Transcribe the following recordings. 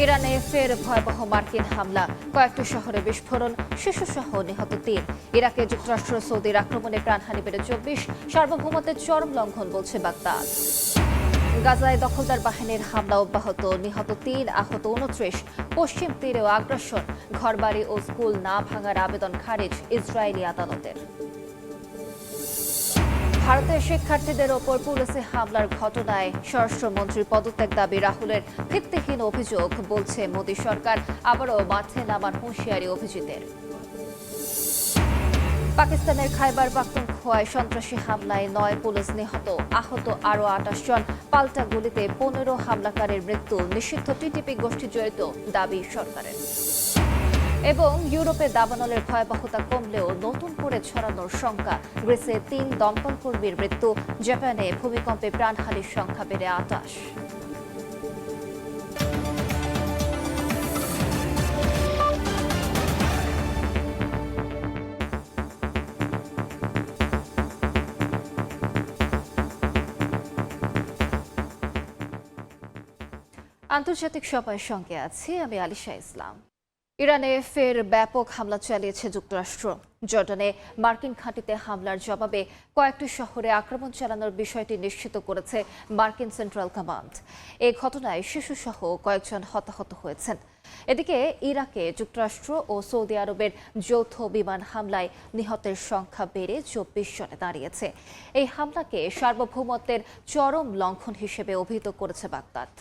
ইরানে ফের ভয়াবহ মার্কিন হামলা, কয়েকটি শহরে বিস্ফোরণ, শিশুসহ নিহত ৩। ইরাকে যুক্তরাষ্ট্র সৌদির আক্রমণে প্রাণহানি বেড়ে ২৪, সার্বভৌমত্বের চরম লঙ্ঘন বলছে বাগদাদ। গাজায় দখলদার বাহিনীর হামলা অব্যাহত, নিহত ৩, আহত ২৯। পশ্চিম তীরেও আগ্রাসন, ঘরবাড়ি ও স্কুল না ভাঙার আবেদন খারিজ ইসরায়েলি আদালতের। ভারতের শিক্ষার্থীদের ওপর পুলিশে হামলার ঘটনায় স্বরাষ্ট্রমন্ত্রীর পদত্যাগ দাবি রাহুলের ভিত্তিহীন অভিযোগ, বলছে মোদী সরকার। আবারও মাঠে নামার হুঁশিয়ারি অভিজিতের। পাকিস্তানের খাইবার পাখতুনখোয়ায় সন্ত্রাসী হামলায় ৯ পুলিশ নিহত, আহত আরও ২৮ জন। পাল্টা গুলিতে ১৫ হামলাকারীর মৃত্যু, নিষিদ্ধ টিটিপি গোষ্ঠী জড়িত, দাবি সরকারের। এবং ইউরোপে দাবানলের ভয়াবহতা কমলেও নতুন করে ছড়ানোর শঙ্কা, গ্রিসে ৩ দমকল কর্মীর মৃত্যু, জাপানে ভূমিকম্পে প্রাণহানির সংখ্যা বেড়ে ২৮। আন্তর্জাতিক সময়ের সঙ্গে আছি আমি আলিশা ইসলাম। ইরানে ফের ব্যাপক হামলা চালিয়েছে যুক্তরাষ্ট্র। জর্ডানে মার্কিন ঘাঁটিতে হামলার জবাবে কয়েকটি শহরে আক্রমণ চালানোর বিষয়টি নিশ্চিত করেছে মার্কিন সেন্ট্রাল কমান্ড। এই ঘটনায় শিশুসহ কয়েকজন হতাহত হয়েছেন। এদিকে ইরাকে যুক্তরাষ্ট্র ও সৌদি আরবের যৌথ বিমান হামলায় নিহতের সংখ্যা বেড়ে ২৪ জনে দাঁড়িয়েছে। এই হামলাকে সার্বভৌমত্বের চরম লঙ্ঘন হিসেবে অভিহিত করেছে বাগদাদ।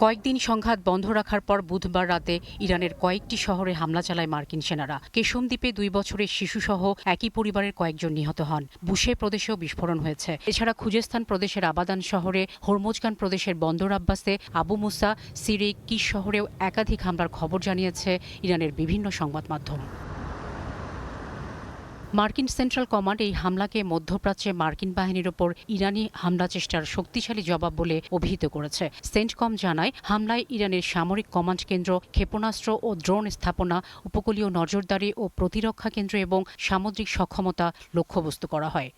কয়েকদিন সংঘাত বন্ধ রাখার পর বুধবার রাতে ইরানের কয়েকটি শহরে হামলা চালায় মার্কিন সেনারা। কেশম দ্বীপে ২ বছরের শিশুসহ একই পরিবারের কয়েকজন নিহত হন। বুশে প্রদেশেও বিস্ফোরণ হয়েছে। এছাড়া খুজেস্তান প্রদেশের আবাদান শহরে, হরমুজগান প্রদেশের বন্দর আব্বাসে, আবু মুসা, সিরিক, কিস শহরেও একাধিক হামলার খবর জানিয়েছে ইরানের বিভিন্ন সংবাদ মাধ্যম। মার্কিন সেন্ট্রাল কমান্ড এই হামলাকে মধ্যপ্রাচ্যে মার্কিন বাহিনীর ওপর ইরানি হামলা চেষ্টার শক্তিশালী জবাব বলে অভিহিত করেছে। সেন্টকম জানায়, হামলায় ইরানের সামরিক কমান্ড কেন্দ্র, ক্ষেপণাস্ত্র ও ড্রোন স্থাপনা, উপকূলীয় নজরদারি ও প্রতিরক্ষা কেন্দ্র এবং সামুদ্রিক সক্ষমতা লক্ষ্যবস্তু করা হয়।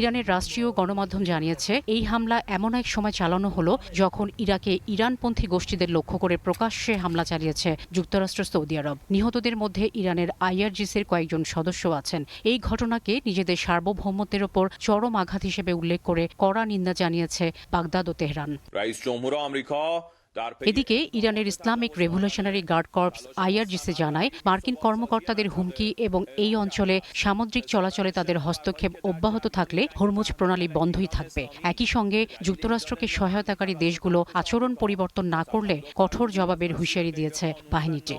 ইরানের রাষ্ট্রীয় গণমাধ্যম জানিয়েছে, এই হামলা এমন এক সময় চালানো হলো যখন ইরাকে ইরানপন্থী গোষ্ঠীদের লক্ষ্য করে প্রকাশ্যে হামলা চালিয়েছে যুক্তরাষ্ট্র, সৌদি আরব। নিহতদের মধ্যে ইরানের আইআরজিসির কয়েকজন সদস্য আছেন। এই ঘটনাকে নিজেদের সার্বভৌমত্বের ওপর চরম আঘাত হিসেবে উল্লেখ করে কড়া নিন্দা জানিয়েছে বাগদাদ ও তেহরান। এদিকে ইরানের Islamic revolutionary guard corps IRGC জানায়, মার্কিন কর্মকর্তাদের হুমকি এবং এই অঞ্চলে সামুদ্রিক চলাচলে তাদের হস্তক্ষেপ অব্যাহত থাকলে হরমুজ প্রণালী বন্ধই থাকবে। একই সঙ্গে যুক্তরাষ্ট্রকে সহায়তাকারী দেশগুলো আচরণ পরিবর্তন না করলে কঠোর জবাবের হুঁশিয়ারি দিয়েছে বাহিনীটি।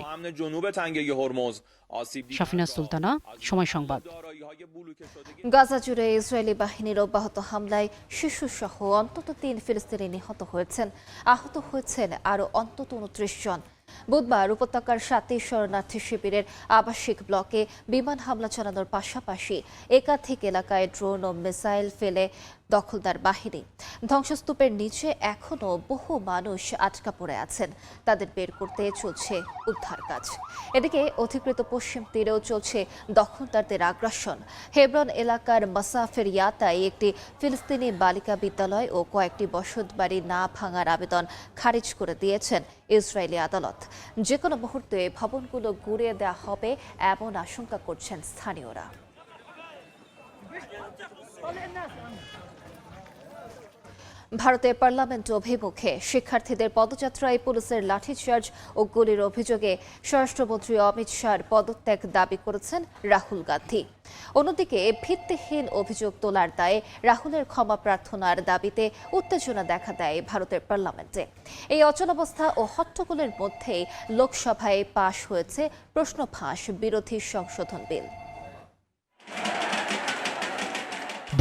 শাফিনা সুলতানা, সময় সংবাদ। গাজা জুড়ে ইসরায়েলি বাহিনীর অব্যাহত হামলায় শিশুসহ অন্তত ৩ ফিলিস্তিনি নিহত হয়েছেন, আহত হয়েছেন আরও অন্তত ২৯ জন। বুধবার উপত্যকার ৭টি শরণার্থী শিবিরের আবাসিক ব্লকে বিমান হামলা চালানোর পাশাপাশি একাধিক এলাকায় ড্রোন ও মিসাইল ফেলে দখলদার বাহিনী। ধ্বংসস্তূপের নিচে এখনও বহু মানুষ আটকা পড়ে আছেন, তাদের বের করতে চলছে উদ্ধার কাজ। এদিকে অধিকৃত পশ্চিম তীরেও চলছে দখলদারদের আগ্রাসন। হেব্রন এলাকার মাসাফের ইয়াতায় একটি ফিলিস্তিনি বালিকা বিদ্যালয় ও কয়েকটি বসতবাড়ি না ভাঙার আবেদন খারিজ করে দিয়েছেন ইসরায়েলি আদালত। যে কোনো মুহূর্তে ভবনগুলো গুঁড়িয়ে দেওয়া হবে এমন আশঙ্কা করছেন স্থানীয়রা। ভারতের পার্লামেন্ট অভিমুখে শিক্ষার্থীদের পদযাত্রায় পুলিশের লাঠিচার্জ ও গুলির অভিযোগে স্বরাষ্ট্রমন্ত্রী অমিত শাহর পদত্যাগ দাবি করেছেন রাহুল গান্ধী। অন্যদিকে ভিত্তিহীন অভিযোগ তোলার দায়ে রাহুলের ক্ষমা প্রার্থনার দাবিতে উত্তেজনা দেখা দেয় ভারতের পার্লামেন্টে। এই অচলাবস্থা ও হট্টগোলের মধ্যেই লোকসভায় পাশ হয়েছে প্রশ্ন ফাঁস বিরোধী সংশোধন বিল।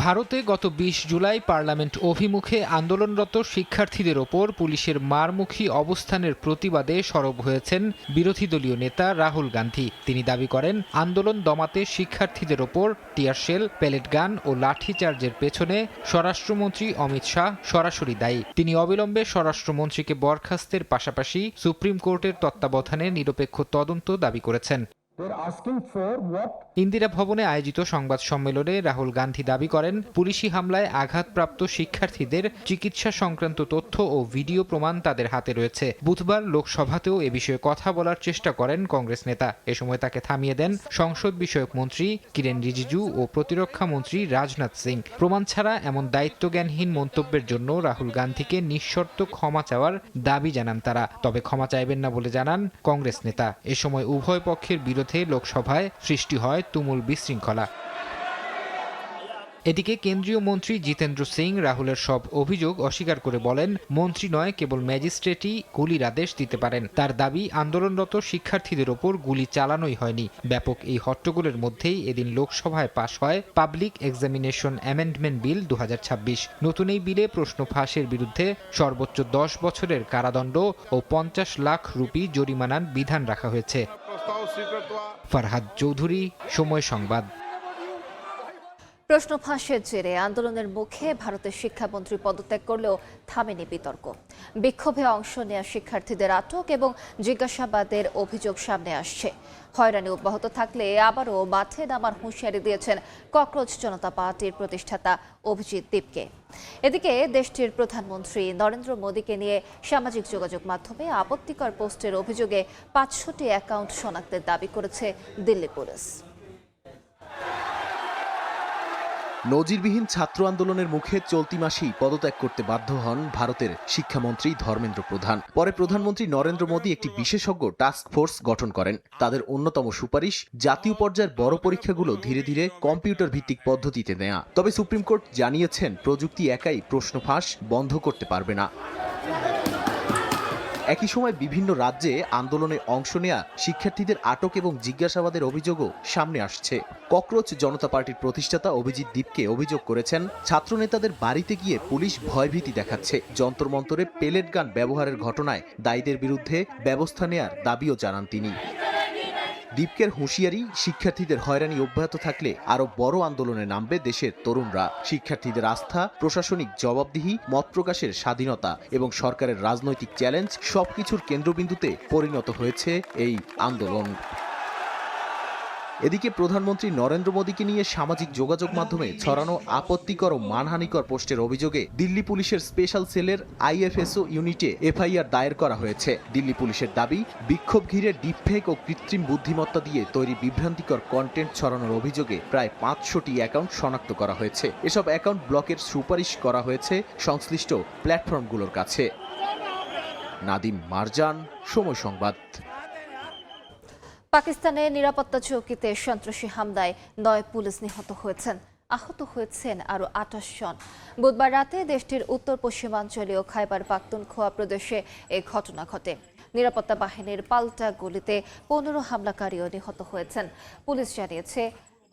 ভারতে গত ২০ জুলাই পার্লামেন্ট অভিমুখে আন্দোলনরত শিক্ষার্থীদের ওপর পুলিশের মারমুখী অবস্থানের প্রতিবাদে সরব হয়েছেন বিরোধী দলীয় নেতা রাহুল গান্ধী। তিনি দাবি করেন, আন্দোলন দমাতে শিক্ষার্থীদের ওপর টিয়ারশেল, পেলেট গান ও লাঠিচার্জের পেছনে স্বরাষ্ট্রমন্ত্রী অমিত শাহ সরাসরি দায়ী। তিনি অবিলম্বে স্বরাষ্ট্রমন্ত্রীকে বরখাস্তের পাশাপাশি সুপ্রিম কোর্টের তত্ত্বাবধানে নিরপেক্ষ তদন্ত দাবি করেছেন। ইন্দিরা ভবনে আয়োজিত সংবাদ সম্মেলনে রাহুল গান্ধী দাবি করেন, পুলিশি হামলায় আঘাতপ্রাপ্ত শিক্ষার্থীদের চিকিৎসা সংক্রান্ত তথ্য ও ভিডিও প্রমাণ তাদের হাতে রয়েছে। বুধবার লোকসভাতেও এ বিষয়ে কথা বলার চেষ্টা করেন কংগ্রেস নেতা। এ সময় তাকে থামিয়ে দেন সংসদ বিষয়ক মন্ত্রী কিরেন রিজিজু ও প্রতিরক্ষা মন্ত্রী রাজনাথ সিং। প্রমাণ ছাড়া এমন দায়িত্বজ্ঞানহীন মন্তব্যের জন্য রাহুল গান্ধীকে নিঃশর্ত ক্ষমা চাওয়ার দাবি জানান তারা। তবে ক্ষমা চাইবেন না বলে জানান কংগ্রেস নেতা। এ সময় উভয় পক্ষের বিরোধে লোকসভায় সৃষ্টি হয় তুমুল বিশৃঙ্খলা। এদিকে কেন্দ্রীয় মন্ত্রী জিতেন্দ্র সিং রাহুলের সব অভিযোগ অস্বীকার করে বলেন, মন্ত্রী নয়, কেবল ম্যাজিস্ট্রেটই গুলির আদেশ দিতে পারেন। তার দাবি, আন্দোলনরত শিক্ষার্থীদের ওপর গুলি চালানোই হয়নি। ব্যাপক এই হট্টগোলের মধ্যেই এদিন লোকসভায় পাশ হয় পাবলিক এক্সামিনেশন অ্যামেন্ডমেন্ট বিল 2026। নতুন এই বিলে প্রশ্ন ফাঁসের বিরুদ্ধে সর্বোচ্চ 10 বছরের কারাদণ্ড ও 50 লাখ রুপি জরিমানার বিধান রাখা হয়েছে। ফারহাদ চৌধুরী, সময় সংবাদ। প্রশ্ন ফাঁসের জেরে আন্দোলনের মুখে ভারতের শিক্ষামন্ত্রী পদত্যাগ করলেও থামেনি বিতর্ক। বিক্ষোভে অংশ নেওয়া শিক্ষার্থীদের আটক এবং জিজ্ঞাসাবাদের অভিযোগ সামনে আসছে। হয়রানি অব্যাহত থাকলে আবারও মাঠে নামার হুঁশিয়ারি দিয়েছেন ককরোচ জনতা পার্টির প্রতিষ্ঠাতা অভিজিৎ দীপকে। এদিকে দেশটির প্রধানমন্ত্রী নরেন্দ্র মোদীকে নিয়ে সামাজিক যোগাযোগ মাধ্যমে আপত্তিকর পোস্টের অভিযোগে 500টি অ্যাকাউন্ট শনাক্তের দাবি করেছে দিল্লি পুলিশ। নজিরবিহীন ছাত্র আন্দোলনের মুখে চলতি মাসেই পদত্যাগ করতে বাধ্য হন ভারতের শিক্ষামন্ত্রী ধর্মেন্দ্র প্রধান। পরে প্রধানমন্ত্রী নরেন্দ্র মোদী একটি বিশেষজ্ঞ টাস্ক ফোর্স গঠন করেন। তাদের অন্যতম সুপারিশ, জাতীয় পর্যায়ের বড় পরীক্ষাগুলো ধীরে ধীরে কম্পিউটার ভিত্তিক পদ্ধতিতে নেওয়া। তবে সুপ্রিম কোর্ট জানিয়েছেন, প্রযুক্তি একাই প্রশ্ন ফাঁস বন্ধ করতে পারবে না। একই সময় বিভিন্ন রাজ্যে আন্দোলনে অংশ নেয়া শিক্ষার্থীদের আটক এবং জিজ্ঞাসাবাদের অভিযোগও সামনে আসছে। ককরোচ জনতা পার্টির প্রতিষ্ঠাতা অভিজিৎ দীপকে অভিযোগ করেছেন, ছাত্রনেতাদের বাড়িতে গিয়ে পুলিশ ভয়ভীতি দেখাচ্ছে। যন্তরমন্তরে পেলেট গান ব্যবহারের ঘটনায় দায়ীদের বিরুদ্ধে ব্যবস্থা নেয়ার দাবিও জানান তিনি। দীপকের হুঁশিয়ারি, শিক্ষার্থীদের হয়রানি অব্যাহত থাকলে আরো বড় আন্দোলনে নামবে দেশের তরুণরা। শিক্ষার্থীদের আস্থা, প্রশাসনিক জবাবদিহি, মত প্রকাশের স্বাধীনতা এবং সরকারের রাজনৈতিক চ্যালেঞ্জ সবকিছুর কেন্দ্রবিন্দুতে পরিণত হয়েছে এই আন্দোলন। এদিকে প্রধানমন্ত্রী নরেন্দ্র মোদীকে নিয়ে সামাজিক যোগাযোগ মাধ্যমে ছড়ানো আপত্তিকর ও মানহানিকর পোস্টের অভিযোগে দিল্লি পুলিশের স্পেশাল সেলের IFSO ইউনিটে FIR দায়ের করা হয়েছে। দিল্লি পুলিশের দাবি, বিক্ষোভ ঘিরে ডিপফেক ও কৃত্রিম বুদ্ধিমত্তা দিয়ে তৈরি বিভ্রান্তিকর কন্টেন্ট ছড়ানোর অভিযোগে প্রায় 500টি অ্যাকাউন্ট শনাক্ত করা হয়েছে। এসব অ্যাকাউন্ট ব্লকের সুপারিশ করা হয়েছে সংশ্লিষ্ট প্ল্যাটফর্মগুলোর কাছে। নাদিম মারজান, সময় সংবাদ। পাকিস্তানের নিরাপত্তা চৌকিতে সন্ত্রাসী হামলায় 9 পুলিশ নিহত হয়েছেন। আহত হয়েছেন আরও 28 জন। বুধবার রাতে দেশটির উত্তর পশ্চিমাঞ্চলীয় খাইবার পাখতুনখোয়া প্রদেশে এই ঘটনা ঘটে। নিরাপত্তা বাহিনীর পাল্টা গুলিতে 15 হামলাকারীও নিহত হয়েছেন। পুলিশ জানিয়েছে,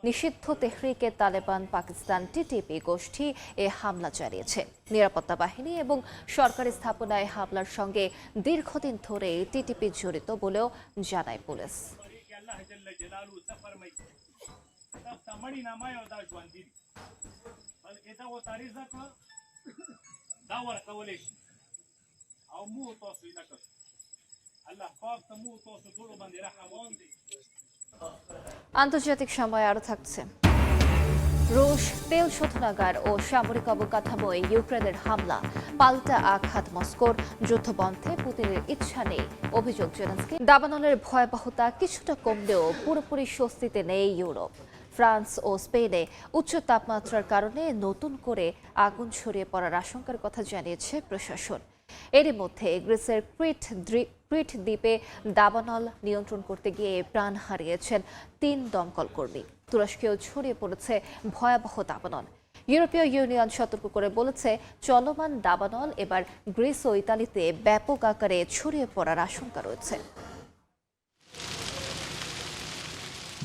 নিষিদ্ধ তেহরিকে তালেবান পাকিস্তান TTP গোষ্ঠী এ হামলা চালিয়েছে। নিরাপত্তা বাহিনী এবং সরকারি স্থাপনায় হামলার সঙ্গে দীর্ঘদিন ধরে TTP জড়িত বলেও জানায় পুলিশ। আন্তর্জাতিক সময় আরো থাকছে। রুশ তেল শোধনাগার ও সামরিক অবকাঠামোয় ইউক্রেনের হামলা, পাল্টা আঘাত মস্কোর। যুদ্ধবন্ধে পুতিনের ইচ্ছা নেই, অভিযোগ জেলেনস্কি। দাবানলের ভয়াবহতা কিছুটা কমলেও পুরোপুরি স্বস্তিতে নেই ইউরোপ। ফ্রান্স ও স্পেনে উচ্চ তাপমাত্রার কারণে নতুন করে আগুন ছড়িয়ে পড়ার আশঙ্কার কথা জানিয়েছে প্রশাসন। এরই মধ্যে গ্রিসের ক্রিট দ্বীপে দাবানল নিয়ন্ত্রণ করতে গিয়ে প্রাণ হারিয়েছেন 3 দমকল কর্মী। তুরস্কেও ছড়িয়ে পড়েছে ভয়াবহ দাবানল। ইউরোপীয় ইউনিয়ন সতর্ক করে বলেছে, চলমান দাবানল এবার গ্রিস ও ইতালিতে ব্যাপক আকারে ছড়িয়ে পড়ার আশঙ্কা রয়েছে।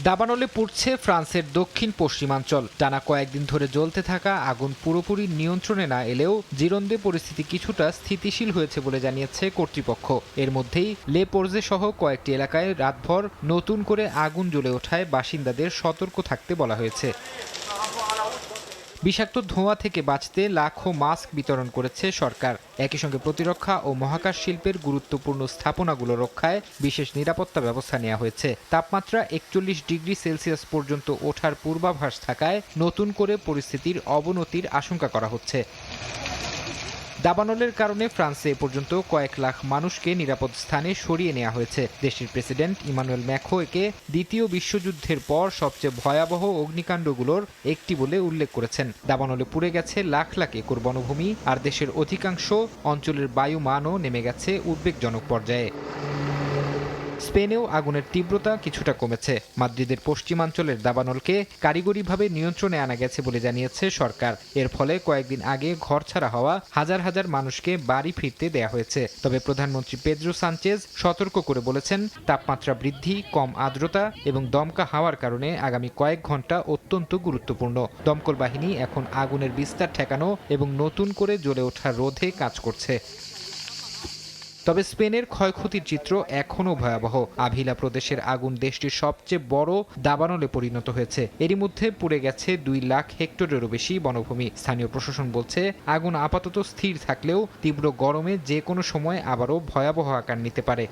দাবানলে পুড়ছে ফ্রান্সের দক্ষিণ পশ্চিমাঞ্চল। টানা কয়েকদিন ধরে জ্বলতে থাকা আগুন পুরোপুরি নিয়ন্ত্রণে না এলেও জিরোন্দে পরিস্থিতি কিছুটা স্থিতিশীল হয়েছে বলে জানিয়েছে কর্তৃপক্ষ। এর মধ্যেই লে পোর্জে সহ কয়েকটি এলাকায় রাতভর নতুন করে আগুন জ্বলে ওঠায় বাসিন্দাদের সতর্ক থাকতে বলা হয়েছে। বিষাক্ত ধোঁয়া থেকে বাঁচতে লাখো মাস্ক বিতরণ করেছে সরকার। একই সঙ্গে প্রতিরক্ষা ও মহাকাশ শিল্পের গুরুত্বপূর্ণ স্থাপনাগুলো রক্ষায় বিশেষ নিরাপত্তা ব্যবস্থা নেওয়া হয়েছে। তাপমাত্রা 41 ডিগ্রি সেলসিয়াস পর্যন্ত ওঠার পূর্বাভাস থাকায় নতুন করে পরিস্থিতির অবনতির আশঙ্কা করা হচ্ছে। দাবানলের কারণে ফ্রান্সে এ পর্যন্ত কয়েক লাখ মানুষকে নিরাপদ স্থানে সরিয়ে নেওয়া হয়েছে। দেশটির প্রেসিডেন্ট ইমানুয়েল ম্যাক্রো একে দ্বিতীয় বিশ্বযুদ্ধের পর সবচেয়ে ভয়াবহ অগ্নিকাণ্ডগুলোর একটি বলে উল্লেখ করেছেন। দাবানলে পুড়ে গেছে লাখ লাখ একর বনভূমি, আর দেশের অধিকাংশ অঞ্চলের বায়ুমানও নেমে গেছে উদ্বেগজনক পর্যায়ে। স্পেনেও আগুনের তীব্রতা কিছুটা কমেছে। মাদ্রিদের পশ্চিমাঞ্চলের দাবানলকে কারিগরিভাবে নিয়ন্ত্রণে আনা গেছে বলে জানিয়েছে সরকার। এর ফলে কয়েকদিন আগে ঘরছাড়া হওয়া হাজার হাজার মানুষকে বাড়ি ফিরতে দেয়া হয়েছে। তবে প্রধানমন্ত্রী পেদ্রো সানচেজ সতর্ক করে বলেছেন, তাপমাত্রা বৃদ্ধি, কম আর্দ্রতা এবং দমকা হাওয়ার কারণে আগামী কয়েক ঘন্টা অত্যন্ত গুরুত্বপূর্ণ। দমকল বাহিনী এখন আগুনের বিস্তার ঠেকানো এবং নতুন করে জ্বলে ওঠা রোধে কাজ করছে। তবে স্পেনের ক্ষয়ক্ষতির চিত্র এখনও ভয়াবহ। আভিলা প্রদেশের আগুন দেশটির সবচেয়ে বড় দাবানলে পরিণত হয়েছে। এরই মধ্যে পুড়ে গেছে 2 লাখ হেক্টরেরও বেশি বনভূমি। স্থানীয় প্রশাসন বলছে, আগুন আপাতত স্থির থাকলেও তীব্র গরমে যে কোনো সময় আবারও ভয়াবহ আকার নিতে পারে।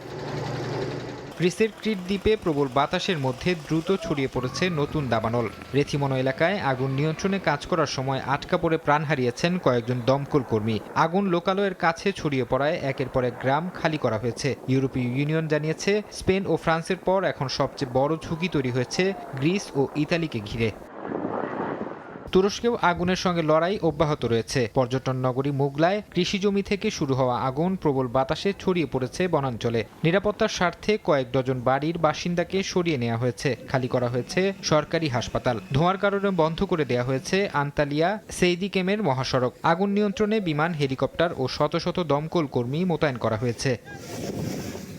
গ্রিসের ক্রিট দ্বীপে প্রবল বাতাসের মধ্যে দ্রুত ছড়িয়ে পড়েছে নতুন দাবানল। রেথিমনো এলাকায় আগুন নিয়ন্ত্রণে কাজ করার সময় আটকা পড়ে প্রাণ হারিয়েছেন কয়েকজন দমকল কর্মী। আগুন লোকালয়ের কাছে ছড়িয়ে পড়ায় একের পর এক গ্রাম খালি করা হয়েছে। ইউরোপীয় ইউনিয়ন জানিয়েছে, স্পেন ও ফ্রান্সের পর এখন সবচেয়ে বড় ঝুঁকি তৈরি হয়েছে গ্রিস ও ইতালিকে ঘিরে। তুরস্কেও আগুনের সঙ্গে লড়াই অব্যাহত রয়েছে। পর্যটন নগরী মুগলায় কৃষি জমি থেকে শুরু হওয়া আগুন প্রবল বাতাসে ছড়িয়ে পড়েছে বনাঞ্চলে। নিরাপত্তার স্বার্থে কয়েক ডজন বাড়ির বাসিন্দাকে সরিয়ে নেওয়া হয়েছে। খালি করা হয়েছে সরকারি হাসপাতাল। ধোঁয়ার কারণে বন্ধ করে দেওয়া হয়েছে আন্তালিয়া সেইদিকেমের মহাসড়ক। আগুন নিয়ন্ত্রণে বিমান, হেলিকপ্টার ও শত শত দমকল কর্মী মোতায়েন করা হয়েছে।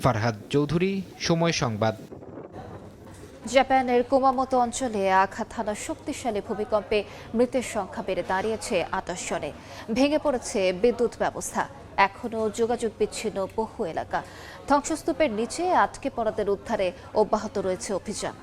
ফারহাদ চৌধুরী, সময় সংবাদ। জাপানের কুমামোতো অঞ্চলে আঘাত হানা শক্তিশালী ভূমিকম্পে মৃতের সংখ্যা বেড়ে দাঁড়িয়েছে 28 জনে। ভেঙে পড়েছে বিদ্যুৎ ব্যবস্থা। এখনও যোগাযোগ বিচ্ছিন্ন বহু এলাকা। ধ্বংসস্তূপের নিচে আটকে পড়াদের উদ্ধারে অব্যাহত রয়েছে অভিযান।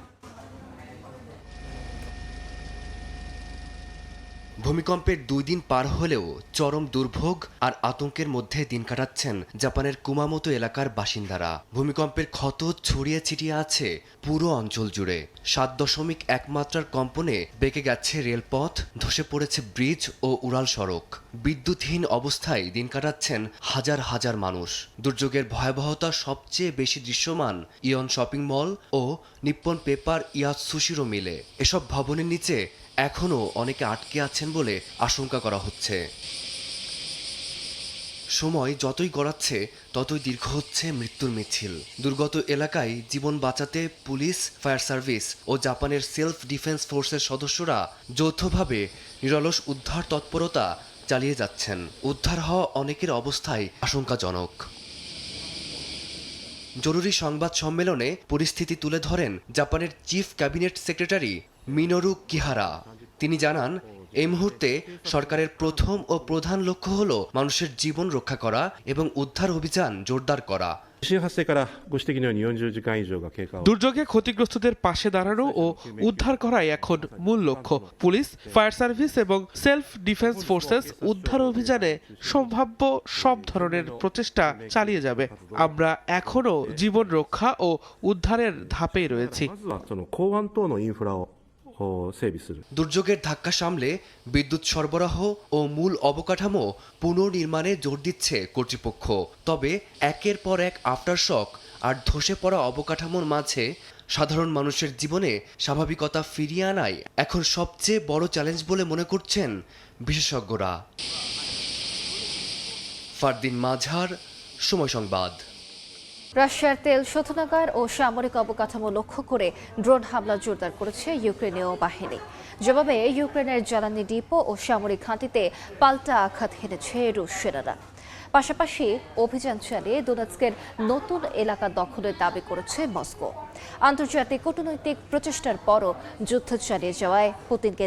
ভূমিকম্পের 2 দিন পার হলেও চরম দুর্ভোগ আর আতঙ্কের মধ্যে দিন কাটাচ্ছেন জাপানের কুমামোতো এলাকার বাসিন্দারা। ভূমিকম্পের ক্ষত ছড়িয়ে ছিটিয়ে আছে পুরো অঞ্চল জুড়ে। 7.1 মাত্রার কম্পনে বেঁকে গেছে রেলপথ, ধসে পড়েছে ব্রিজ ও উড়াল সড়ক। বিদ্যুৎহীন অবস্থায় দিন কাটাচ্ছেন হাজার হাজার মানুষ। দুর্যোগের ভয়াবহতা সবচেয়ে বেশি দৃশ্যমান ইয়ন শপিং মল ও নিপ্পন পেপার ইয়াতসুশিরো মিলে। এসব ভবনের নিচে এখনও অনেকে আটকে আছেন বলে আশঙ্কা করা হচ্ছে। সময় যতই গড়াচ্ছে ততই দীর্ঘ হচ্ছে মৃত্যুর মিছিল। দুর্গত এলাকায় জীবন বাঁচাতে পুলিশ, ফায়ার সার্ভিস ও জাপানের সেলফ ডিফেন্স ফোর্সের সদস্যরা যৌথভাবে নিরলস উদ্ধার তৎপরতা চালিয়ে যাচ্ছেন। উদ্ধার হওয়া অনেকের অবস্থায় আশঙ্কাজনক। জরুরি সংবাদ সম্মেলনে পরিস্থিতি তুলে ধরেন জাপানের চিফ ক্যাবিনেট সেক্রেটারি মিনোরু কিহারা। তিনি জানান, এই মুহূর্তে সরকারের প্রথম ও প্রধান লক্ষ্য হল মানুষের জীবন রক্ষা করা এবং উদ্ধার অভিযান জোরদার করা। দুর্যোগে ক্ষতিগ্রস্তদের পাশে দাঁড়ানো ও উদ্ধার করাই এখন মূল লক্ষ্য। পুলিশ, ফায়ার সার্ভিস এবং সেলফ ডিফেন্স ফোর্সেস উদ্ধার অভিযানে সম্ভাব্য সব ধরনের প্রচেষ্টা চালিয়ে যাবে। আমরা এখনো জীবন রক্ষা ও উদ্ধারের ধাপেই রয়েছি। দুর্যোগের ধাক্কা সামলে বিদ্যুৎ সরবরাহ ও মূল অবকাঠামো পুনর্নির্মাণে জোর দিচ্ছে কর্তৃপক্ষ। তবে একের পর এক আফটারশক আর ধসে পড়া অবকাঠামোর মাঝে সাধারণ মানুষের জীবনে স্বাভাবিকতা ফিরিয়ে আনাই এখন সবচেয়ে বড় চ্যালেঞ্জ বলে মনে করছেন বিশেষজ্ঞরা। ফারদিন মাঝার, সময় সংবাদ। রাশিয়ার তেল শোধনাগার ও সামরিক অবকাঠামো লক্ষ্য করে ড্রোন হামলা জোরদার করেছে ইউক্রেনীয় বাহিনী। জবাবে ইউক্রেনের জ্বালানি ডিপো ও সামরিক ঘাঁটিতে পাল্টা আঘাত হেনেছে রুশ সেনারা। পাশাপাশি অভিযান চালিয়ে দোনেৎস্কের নতুন এলাকা দখলের দাবি করেছে মস্কো। আন্তর্জাতিক কূটনৈতিক প্রচেষ্টার পরও যুদ্ধ চালিয়ে যাওয়ায় পুতিনকে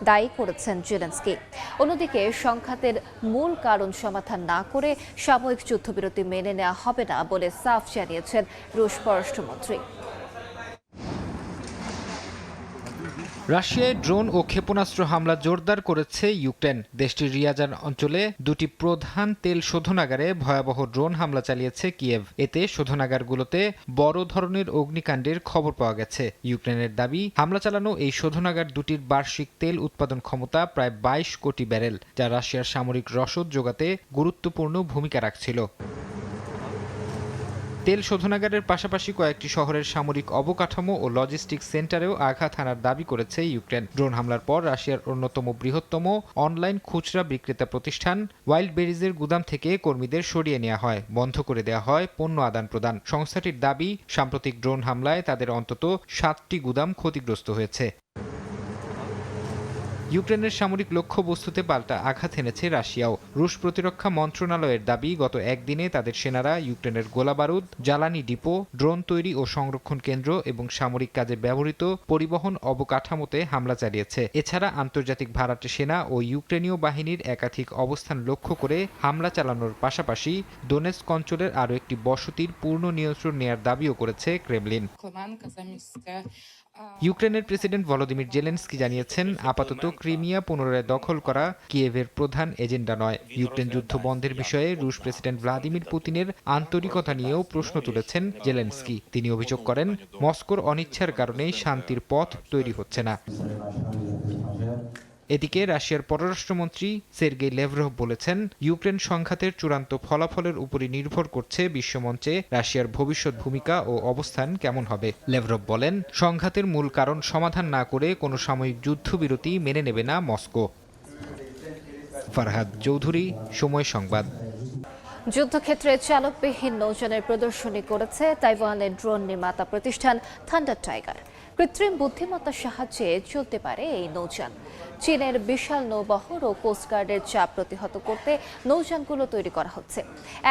দায়ী করেছেন জেলেনস্কি। অন্যদিকে সংঘাতের মূল কারণ সমাধান না করে সাময়িক যুদ্ধবিরতি মেনে নেওয়া হবে না বলে সাফ জানিয়েছেন রুশ পররাষ্ট্রমন্ত্রী। রাশিয়ায় ড্রোন ও ক্ষেপণাস্ত্র হামলা জোরদার করেছে ইউক্রেন। দেশটির রিয়াজান অঞ্চলে দুটি প্রধান তেল শোধনাগারে ভয়াবহ ড্রোন হামলা চালিয়েছে কিয়েভ। এতে শোধনাগারগুলোতে বড় ধরনের অগ্নিকাণ্ডের খবর পাওয়া গেছে। ইউক্রেনের দাবি, হামলা চালানো এই শোধনাগার দুটির বার্ষিক তেল উৎপাদন ক্ষমতা প্রায় 22 কোটি ব্যারেল, যা রাশিয়ার সামরিক রসদ যোগাতে গুরুত্বপূর্ণ ভূমিকা রাখছিল। তেল শোধনাগারের পাশাপাশি কয়েকটি শহরের সামরিক অবকাঠামো ও লজিস্টিক্স সেন্টারেও আঘাত হানার দাবি করেছে ইউক্রেন। ড্রোন হামলার পর রাশিয়ার অন্যতম বৃহত্তম অনলাইন খুচরা বিক্রেতা প্রতিষ্ঠান ওয়াইল্ড বেরিজের গুদাম থেকে কর্মীদের সরিয়ে নেওয়া হয়, বন্ধ করে দেওয়া হয় পণ্য আদান প্রদান। সংস্থাটির দাবি, সাম্প্রতিক ড্রোন হামলায় তাদের অন্তত 7টি গুদাম ক্ষতিগ্রস্ত হয়েছে। ইউক্রেনের সামরিক লক্ষ্যবস্তুতে পাল্টা আঘাত এনেছে রাশিয়াও। রুশ প্রতিরক্ষা মন্ত্রণালয়ের দাবি, গত একদিনে তাদের সেনারা ইউক্রেনের গোলাবারুদ, জ্বালানি ডিপো, ড্রোন তৈরি ও সংরক্ষণ কেন্দ্র এবং সামরিক কাজে ব্যবহৃত পরিবহন অবকাঠামোতে হামলা চালিয়েছে। এছাড়া আন্তর্জাতিক ভাড়াটে সেনা ও ইউক্রেনীয় বাহিনীর একাধিক অবস্থান লক্ষ্য করে হামলা চালানোর পাশাপাশি ডোনেৎস্ক অঞ্চলের আরও একটি বসতির পূর্ণ নিয়ন্ত্রণ নেয়ার দাবিও করেছে ক্রেমলিন। ইউক্রেনের প্রেসিডেন্ট ভলোদিমির জেলেনস্কি জানিয়েছেন, আপাতত ক্রিমিয়া পুনরায় দখল করা কিয়েভের প্রধান এজেন্ডা নয়। ইউক্রেন যুদ্ধ বন্ধের বিষয়ে রুশ প্রেসিডেন্ট ভ্লাদিমির পুতিনের আন্তরিকতা নিয়েও প্রশ্ন তুলেছেন জেলেনস্কি। তিনি অভিযোগ করেন, মস্কোর অনিচ্ছার কারণেই শান্তির পথ তৈরি হচ্ছে না। এদিকে রাশিয়ার পররাষ্ট্রমন্ত্রী সের্গেই লেভরভ বলেছেন, ইউক্রেন সংঘাতের চূড়ান্ত ফলাফলের উপরই নির্ভর করছে বিশ্বমঞ্চে রাশিয়ার ভবিষ্যৎ ভূমিকা ও অবস্থান কেমন হবে। লেভরভ বলেন, সংঘাতের মূল কারণ সমাধান না করে কোনো সাময়িক যুদ্ধবিরতি মেনে নেবে না মস্কো। ফারহাদ চৌধুরী, সময় সংবাদ। যুদ্ধক্ষেত্রে চালকবিহীন নৌযানের প্রদর্শনী করেছে তাইওয়ানের ড্রোন নির্মাতা প্রতিষ্ঠান থান্ডার টাইগার। কৃত্রিম বুদ্ধিমত্তার সাহায্যে চলতে পারে এই নৌযান। চীনের বিশাল নৌবহর ও কোস্টগার্ডের চাপ প্রতিহত করতে নৌযানগুলো তৈরি করা হচ্ছে।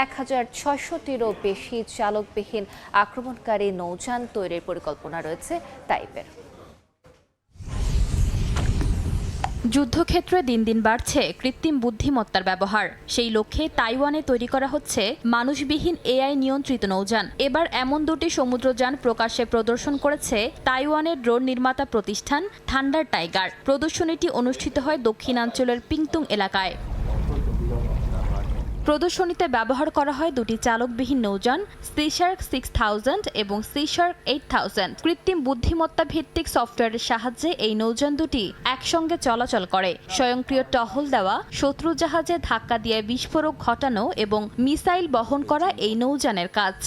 1600টিরও বেশি চালকবিহীন আক্রমণকারী নৌযান তৈরির পরিকল্পনা রয়েছে তাইপের। যুদ্ধক্ষেত্রে দিন দিন বাড়ছে কৃত্রিম বুদ্ধিমত্তার ব্যবহার। সেই লক্ষ্যে তাইওয়ানে তৈরি করা হচ্ছে মানুষবিহীন এআই নিয়ন্ত্রিত নৌযান। এবার এমন দুটি সমুদ্রযান প্রকাশ্যে প্রদর্শন করেছে তাইওয়ানের ড্রোন নির্মাতা প্রতিষ্ঠান থান্ডার টাইগার। প্রদর্শনীটি অনুষ্ঠিত হয় দক্ষিণাঞ্চলের পিংতুং এলাকায়। প্রদর্শনীতে ব্যবহার করা হয় দুটি চালকবিহীন নৌযান সিশার্ক 6000 এবং সিশার্ক 8000। কৃত্রিম বুদ্ধিমত্তা ভিত্তিক সফটওয়্যারের সাহায্যে এই নৌযান দুটি একসঙ্গে চলাচল করে। স্বয়ংক্রিয় টহল দেওয়া, শত্রু জাহাজে ধাক্কা দিয়ে বিস্ফোরক ঘটানো এবং মিসাইল বহন করা এই নৌযানের কাজ।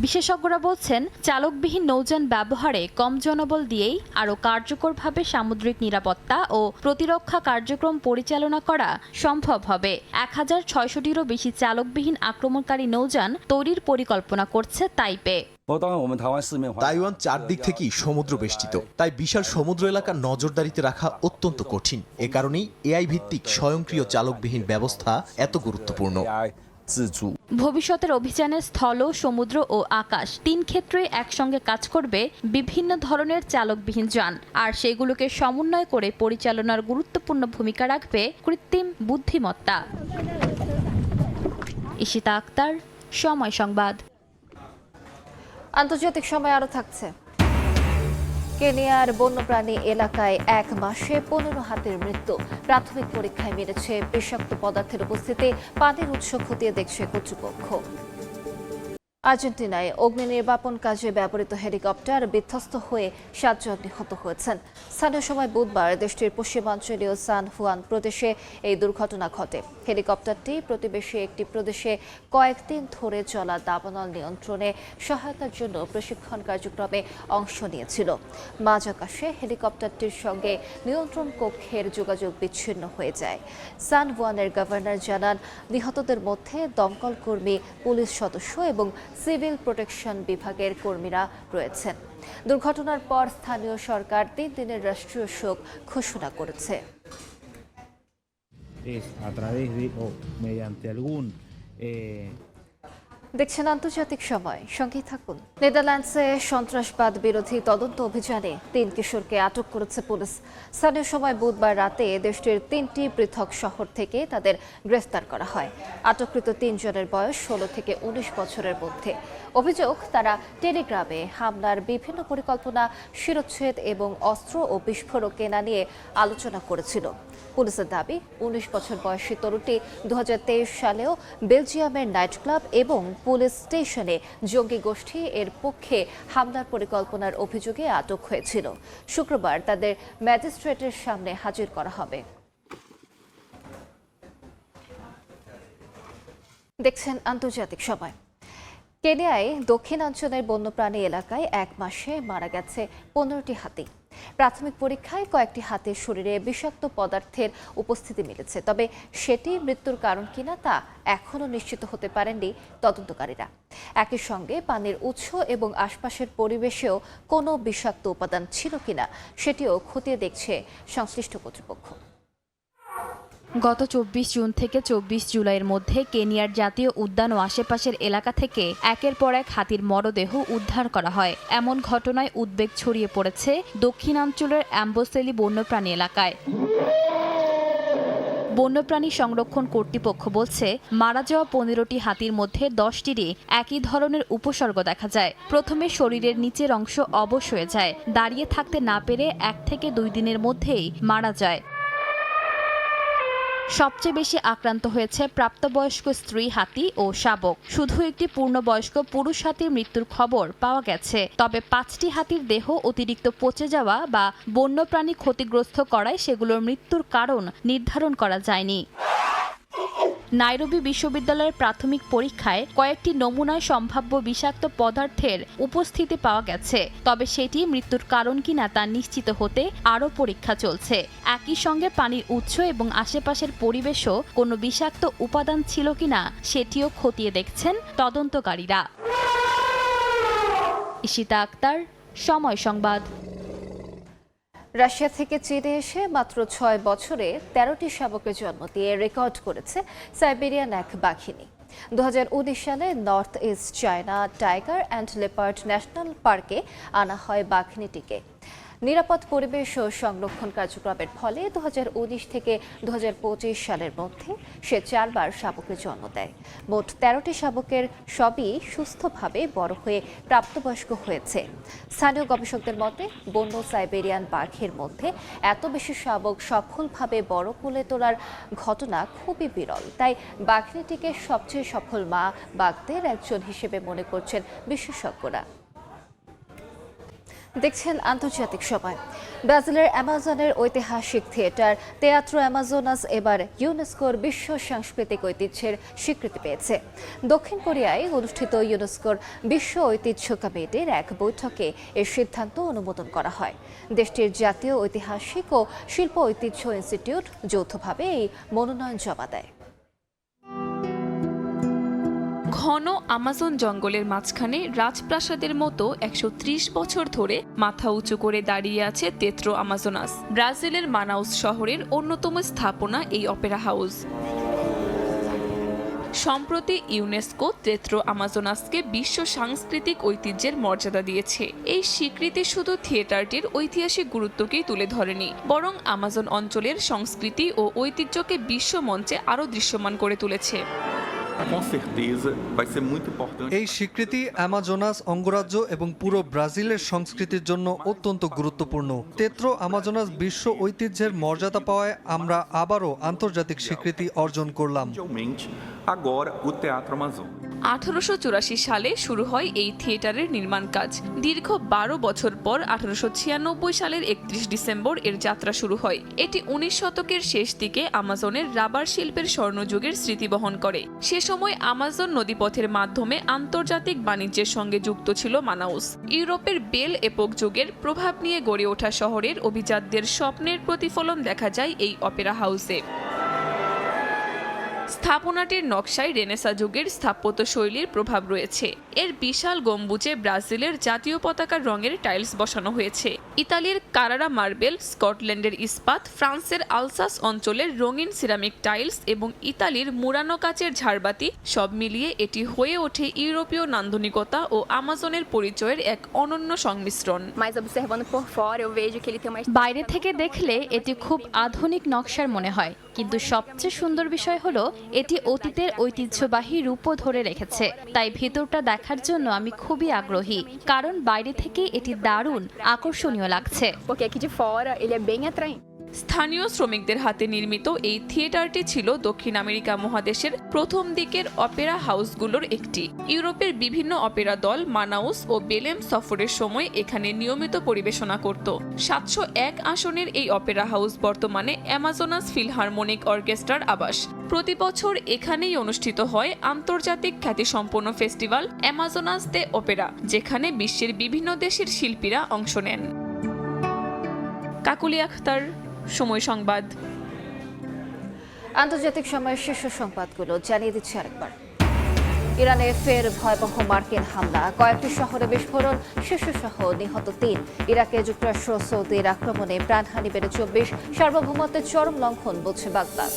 বিশেষজ্ঞরা বলছেন, চালকবিহীন নৌযান ব্যবহারে কম জনবল দিয়েই আরও কার্যকরভাবে সামুদ্রিক নিরাপত্তা ও প্রতিরক্ষা কার্যক্রম পরিচালনা করা সম্ভব হবে। 1600টিরও বেশি চালকবিহীন আক্রমণকারী নৌযান তৈরির পরিকল্পনা করছে তাইপে। তাইওয়ান চারদিক থেকেই সমুদ্র বেষ্টিত, তাই বিশাল সমুদ্র এলাকা নজরদারিতে রাখা অত্যন্ত কঠিন। এ কারণেই এআই ভিত্তিক স্বয়ংক্রিয় চালকবিহীন ব্যবস্থা এত গুরুত্বপূর্ণ। ভবিষ্যতের অভিযানে স্থল, সমুদ্র ও আকাশ 3 ক্ষেত্রে একসঙ্গে কাজ করবে বিভিন্ন ধরনের চালকবিহীন যান, আর সেগুলোকে সমন্বয় করে পরিচালনার গুরুত্বপূর্ণ ভূমিকা রাখবে কৃত্রিম বুদ্ধিমত্তা। ইশিতা আক্তার, সময় সংবাদ। আন্তর্জাতিক সময় আরও থাকছে। কেনিয়ার বন্যপ্রাণী এলাকায় 1 মাসে 15 হাতির মৃত্যু। প্রাথমিক পরীক্ষায় মিলেছে বিষাক্ত পদার্থের উপস্থিতি। পানির উৎস খতিয়ে দেখছে কর্তৃপক্ষ। আর্জেন্টিনায় অগ্নি নির্বাপন কাজে ব্যবহৃত হেলিকপ্টার বিধ্বস্ত হয়ে 7 জন নিহত হয়েছেন। স্থানীয় সময় বুধবার দেশটির পশ্চিমাঞ্চলীয় সান হুয়ান প্রদেশে এই দুর্ঘটনা ঘটে। হেলিকপ্টারটি প্রতিবেশী একটি প্রদেশে কয়েকদিন ধরে চলা দাবানল নিয়ন্ত্রণে সহায়তার জন্য প্রশিক্ষণ কার্যক্রমে অংশ নিয়েছিল। মাঝ আকাশে হেলিকপ্টারটির সঙ্গে নিয়ন্ত্রণ কক্ষের যোগাযোগ বিচ্ছিন্ন হয়ে যায়। সান হুয়ানের গভর্নর জানান, নিহতদের মধ্যে দমকল কর্মী, পুলিশ সদস্য এবং সিভিল প্রোটেকশন বিভাগের কর্মীরা রয়েছেন। দুর্ঘটনার পর স্থানীয় সরকার 3 দিনের রাষ্ট্রীয় শোক ঘোষণা করেছে। দেখছেন আন্তর্জাতিক সময়, সঙ্গেই থাকুন। নেদারল্যান্ডসে সন্ত্রাসবাদ বিরোধী তদন্ত অভিযানে ৩ কিশোরকে আটক করেছে পুলিশ। স্থানীয় সময় বুধবার রাতে দেশটির ৩টি পৃথক শহর থেকে তাদের গ্রেফতার করা হয়। আটককৃত ৩ জনের বয়স ১৬ থেকে ১৯ বছরের মধ্যে। অভিযোগ, তারা টেলিগ্রামে হামলার বিভিন্ন পরিকল্পনা, শিরোচ্ছেদ এবং অস্ত্র ও বিস্ফোরক কেনা নিয়ে আলোচনা করেছিল। পুলিশের দাবি, ১৯ বছর বয়সী তরুণটি ২০২৩ সালেও বেলজিয়ামের নাইট ক্লাব এবং পুলিশ স্টেশনে জঙ্গি গোষ্ঠী এর পক্ষে হামলার পরিকল্পনার অভিযোগে আটক হয়েছিল। শুক্রবার তাদের ম্যাজিস্ট্রেটের সামনে হাজির করা হবে। দেখছেন আন্তর্জাতিক সময়। কেনিয়ায় দক্ষিণাঞ্চলের বন্যপ্রাণী এলাকায় ১ মাসে মারা গেছে ১৫টি হাতি। প্রাথমিক পরীক্ষায় কয়েকটি হাতির শরীরে বিষাক্ত পদার্থের উপস্থিতি মিলেছে, তবে সেটি মৃত্যুর কারণ কিনা তা এখনও নিশ্চিত হতে পারেননি তদন্তকারীরা। একই সঙ্গে পানির উৎস এবং আশপাশের পরিবেশেও কোনো বিষাক্ত উপাদান ছিল কিনা সেটিও খতিয়ে দেখছে সংশ্লিষ্ট কর্তৃপক্ষ। গত ২৪ জুন থেকে ২৪ জুলাইয়ের মধ্যে কেনিয়ার জাতীয় উদ্যান ও আশেপাশের এলাকা থেকে একের পর এক হাতির মরদেহ উদ্ধার করা হয়। এমন ঘটনায় উদ্বেগ ছড়িয়ে পড়েছে দক্ষিণাঞ্চলের অ্যাম্বোসেলি বন্যপ্রাণী এলাকায়। বন্যপ্রাণী সংরক্ষণ কর্তৃপক্ষ বলছে, মারা যাওয়া ১৫টি হাতির মধ্যে 10টিরই একই ধরনের উপসর্গ দেখা যায়। প্রথমে শরীরের নিচের অংশ অবশ হয়ে যায়, দাঁড়িয়ে থাকতে না পেরে ১ থেকে ২ দিনের মধ্যেই মারা যায়। সবচেয়ে বেশি আক্রান্ত হয়েছে প্রাপ্তবয়স্ক স্ত্রী হাতি ও শাবক। শুধু একটি পূর্ণবয়স্ক পুরুষ হাতির মৃত্যুর খবর পাওয়া গেছে, তবে 5টি হাতির দেহ অতিরিক্ত পচে যাওয়া বা বন্যপ্রাণী ক্ষতিগ্রস্ত করায় সেগুলোর মৃত্যুর কারণ নির্ধারণ করা যায়নি। নাইরোবি বিশ্ববিদ্যালয়ের প্রাথমিক পরীক্ষায় কয়েকটি নমুনায় সম্ভাব্য বিষাক্ত পদার্থের উপস্থিতি পাওয়া গেছে, তবে সেটি মৃত্যুর কারণ কিনা তা নিশ্চিত হতে আরও পরীক্ষা চলছে। একই সঙ্গে পানির উৎস এবং আশেপাশের পরিবেশও কোনো বিষাক্ত উপাদান ছিল কিনা সেটিও খতিয়ে দেখছেন তদন্তকারীরা। ইশিতা আক্তার, সময় সংবাদ। রাশিয়া থেকে চীনে এসে মাত্র ৬ বছরে ১৩টি শাবকের জন্ম দিয়ে রেকর্ড করেছে সাইবেরিয়ান এক বাঘিনী। ২০১৯ সালে north east China tiger and leopard national পার্কে আনা হয় বাঘিনীটিকে। নিরাপদ পরিবেশ ও সংরক্ষণ কার্যক্রমের ফলে ২০১৯ থেকে ২০২৫ সালের মধ্যে সে ৪বার শাবকের জন্ম দেয়। মোট ১৩টি শাবকের সবই সুস্থভাবে বড় হয়ে প্রাপ্তবয়স্ক হয়েছে। স্থানীয় গবেষকদের মতে, বন্য সাইবেরিয়ান বাঘের মধ্যে এত বেশি শাবক সফলভাবে বড় কোলে তোলার ঘটনা খুবই বিরল। তাই বাঘিনীটিকে সবচেয়ে সফল মা বাঘদের একজন হিসেবে মনে করছেন বিশেষজ্ঞরা। দেখছেন আন্তর্জাতিক সময়। ব্রাজিলের অ্যামাজনের ঐতিহাসিক থিয়েটার তেয়াত্রো অ্যামাজোনাস এবার ইউনেস্কোর বিশ্ব সাংস্কৃতিক ঐতিহ্যের স্বীকৃতি পেয়েছে। দক্ষিণ কোরিয়ায় অনুষ্ঠিত ইউনেস্কোর বিশ্ব ঐতিহ্য কমিটির এক বৈঠকে এর সিদ্ধান্ত অনুমোদন করা হয়। দেশটির জাতীয় ঐতিহাসিক ও শিল্প ঐতিহ্য ইনস্টিটিউট যৌথভাবে এই মনোনয়ন জমা দেয়। ঘন আমাজন জঙ্গলের মাঝখানে রাজপ্রাসাদের মতো ১৩০ বছর ধরে মাথা উঁচু করে দাঁড়িয়ে আছে তেত্রো আমাজোনাস। ব্রাজিলের মানাউস শহরের অন্যতম স্থাপনা এই অপেরা হাউস। সম্প্রতি ইউনেস্কো তেত্রো আমাজোনাসকে বিশ্ব সাংস্কৃতিক ঐতিহ্যের মর্যাদা দিয়েছে। এই স্বীকৃতি শুধু থিয়েটারটির ঐতিহাসিক গুরুত্বকেই তুলে ধরেনি, বরং আমাজন অঞ্চলের সংস্কৃতি ও ঐতিহ্যকে বিশ্ব মঞ্চে আরও দৃশ্যমান করে তুলেছে। এই স্বীকৃতি আমাজোনাস অঙ্গরাজ্য এবং পুরো ব্রাজিলের সংস্কৃতির জন্য অত্যন্ত গুরুত্বপূর্ণ। তেত্রো আমাজোনাস বিশ্ব ঐতিহ্যের মর্যাদা পাওয়ায় আমরা আবারও আন্তর্জাতিক স্বীকৃতি অর্জন করলাম। 1884 সালে শুরু হয় এই থিয়েটারের নির্মাণ কাজ। দীর্ঘ 12 বছর পর 1896 সালের 31 ডিসেম্বর এর যাত্রা শুরু হয়। এটি 19 শতকের শেষ দিকে আমাজনের রাবার শিল্পের স্বর্ণযুগের স্মৃতি বহন করে। সে সময় আমাজন নদীপথের মাধ্যমে আন্তর্জাতিক বাণিজ্যের সঙ্গে যুক্ত ছিল মানাউস। ইউরোপের বেল এপোক যুগের প্রভাব নিয়ে গড়ে ওঠা শহরের অভিজাতদের স্বপ্নের প্রতিফলন দেখা যায় এই অপেরা হাউসে। স্থাপনাটির নকশায় রেনেসাঁ যুগের স্থাপত্য শৈলীর প্রভাব রয়েছে। এর বিশাল গম্বুজে ব্রাজিলের জাতীয় পতাকার রঙের টাইলস বসানো হয়েছে। ইতালির কারারা মার্বেল, স্কটল্যান্ডের ইস্পাত, ফ্রান্সের আলসাস অঞ্চলের রঙিন সিরামিক টাইলস এবং ইতালির মুরানো কাচের ঝাড়বাতি সব মিলিয়ে এটি হয়ে ওঠে ইউরোপীয় নান্দনিকতা ও আমাজনের পরিচয়ের এক অনন্য সংমিশ্রণ। বাইরে থেকে দেখলে এটি খুব আধুনিক নকশার মনে হয়, কিন্তু সবচেয়ে সুন্দর বিষয় হলো এটি অতীতের ঐতিহ্যবাহী রূপও ধরে রেখেছে। তাই ভেতরটা দেখার জন্য আমি খুবই আগ্রহী, কারণ বাইরে থেকে এটি দারুণ আকর্ষণীয় লাগছে। স্থানীয় শ্রমিকদের হাতে নির্মিত এই থিয়েটারটি ছিল দক্ষিণ আমেরিকা মহাদেশের প্রথম দিকের অপেরা হাউসগুলোর একটি। ইউরোপের বিভিন্ন অপেরা দল মানাউস ও বেলেম সফরের সময় এখানে নিয়মিত পরিবেশনা করত। 701 আসনের এই অপেরা হাউস বর্তমানে অ্যামাজোনাস ফিলহারমোনিক অর্কেস্ট্রার আবাস। প্রতি বছর এখানেই অনুষ্ঠিত হয় আন্তর্জাতিক খ্যাতিসম্পন্ন ফেস্টিভ্যাল অ্যামাজোনাস দে অপেরা, যেখানে বিশ্বের বিভিন্ন দেশের শিল্পীরা অংশ নেন। কাকুলি আখতার, সময় সংবাদ। আন্তর্জাতিক সময়ের শীর্ষ সংবাদগুলো জানিয়ে দিচ্ছি আরেকবার। ইরানে ফের ভয়াবহ মার্কিন হামলা, কয়েকটি শহরে বিস্ফোরণ, শিশুসহ নিহত 3। ইরাকে যুক্তরাষ্ট্র সৌদির আক্রমণে প্রাণহানি বেড়ে 24, সার্বভৌমত্বের চরম লঙ্ঘন বলছে বাগদাদ।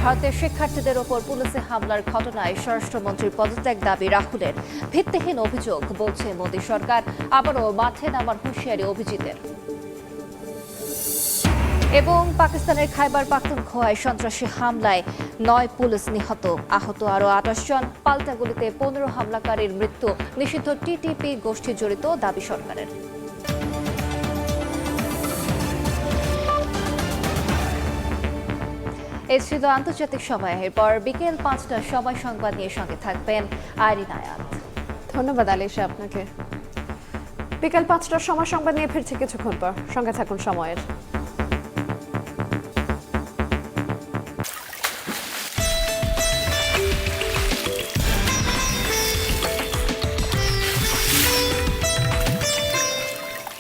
ভারতের শিক্ষার্থীদের ওপর পুলিশে হামলার ঘটনায় স্বরাষ্ট্রমন্ত্রীর পদত্যাগ দাবি রাহুলের, ভিত্তিহীন অভিযোগ বলছে মোদী সরকার। আবারও মাঠে নামার হুঁশিয়ারি অভিজিতের। এবং পাকিস্তানের খাইবার পাখতুনখোয়ায় সন্ত্রাসী হামলায় 9 পুলিশ নিহত, আহত আরও 28 জন। পাল্টা গুলিতে 15 হামলাকারীর মৃত্যু, নিষিদ্ধ টিটিপি গোষ্ঠী জড়িত দাবি সরকারের। এই ছিল আন্তর্জাতিক সময়। এরপর বিকেল 5টার সময় সংবাদ নিয়ে সঙ্গে থাকবেন আইরিন আয়াত। ধন্যবাদ আলিশা আপনাকে। বিকেল 5টার সময় সংবাদ নিয়ে ফিরছে কিছুক্ষণ পর, সঙ্গে থাকুন সময়ের।